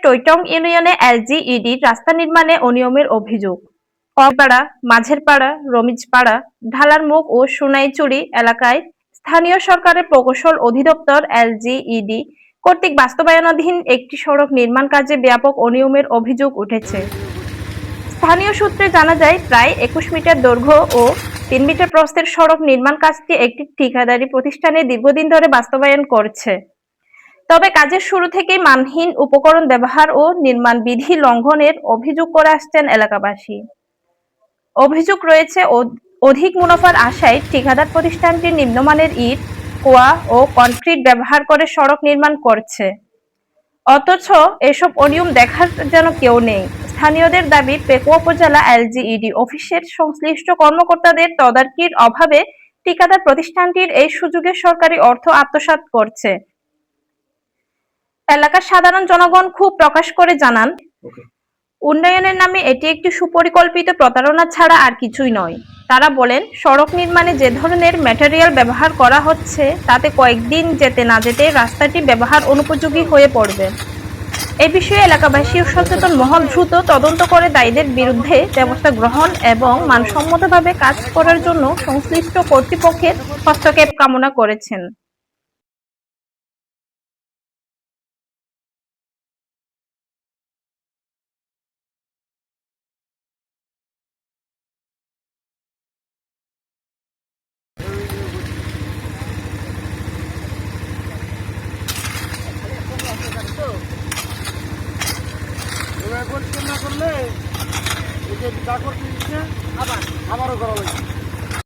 চৈটং ইউনিয়নে এলজিইডি রাস্তা নির্মাণে অনিয়মের অভিযোগ। কপাড়া, মাঝের পাড়া, রমিজপাড়া, ঢালার মুখ ও সোনাইচুরি এলাকায় স্থানীয় সরকারের প্রকৌশল অধিদপ্তর এলজিইডি কর্তৃক বাস্তবায়নাধীন একটি সড়ক নির্মাণ কাজে ব্যাপক অনিয়মের অভিযোগ উঠেছে। স্থানীয় সূত্রে জানা যায়, প্রায় ২১ মিটার দৈর্ঘ্য ও ৩ মিটার প্রস্থের সড়ক নির্মাণ কাজটি একটি ঠিকাদারি প্রতিষ্ঠানে দীর্ঘদিন ধরে বাস্তবায়ন করছে। তবে কাজের শুরু থেকেই মানহীন উপকরণ ব্যবহার ও নির্মাণ বিধি লঙ্ঘনের অভিযোগ করে আসছেন এলাকাবাসী। অভিযোগ রয়েছে, অধিক মুনাফার আশায় ঠিকাদার প্রতিষ্ঠানটি নিম্নমানের ইট, কোয়া ও কনক্রিট ব্যবহার করে সড়ক নির্মাণ করছে। অথচ এসব অনিয়ম দেখার যেন কেউ নেই। স্থানীয়দের দাবি, পেকুয়া উপজেলা এলজিইডি অফিসের সংশ্লিষ্ট কর্মকর্তাদের তদারকির অভাবে ঠিকাদার প্রতিষ্ঠানটির এই সুযোগে সরকারি অর্থ আত্মসাৎ করছে। এলাকার সাধারণ জনগণ ক্ষোভ প্রকাশ করে জানান, উন্নয়নের নামে এটি একটি সুপরিকল্পিত প্রতারণা ছাড়া আর কিছুই নয়। তারা বলেন, সড়ক নির্মাণে যে ধরনের ম্যাটেরিয়াল ব্যবহার করা হচ্ছে তাতে কয়েকদিন যেতে না যেতে রাস্তাটি ব্যবহার অনুপযোগী হয়ে পড়বে। এ বিষয়ে এলাকাবাসী ও সচেতন মহল দ্রুত তদন্ত করে দায়ীদের বিরুদ্ধে ব্যবস্থা গ্রহণ এবং মানসম্মতভাবে কাজ করার জন্য সংশ্লিষ্ট কর্তৃপক্ষের হস্তক্ষেপ কামনা করেছেন।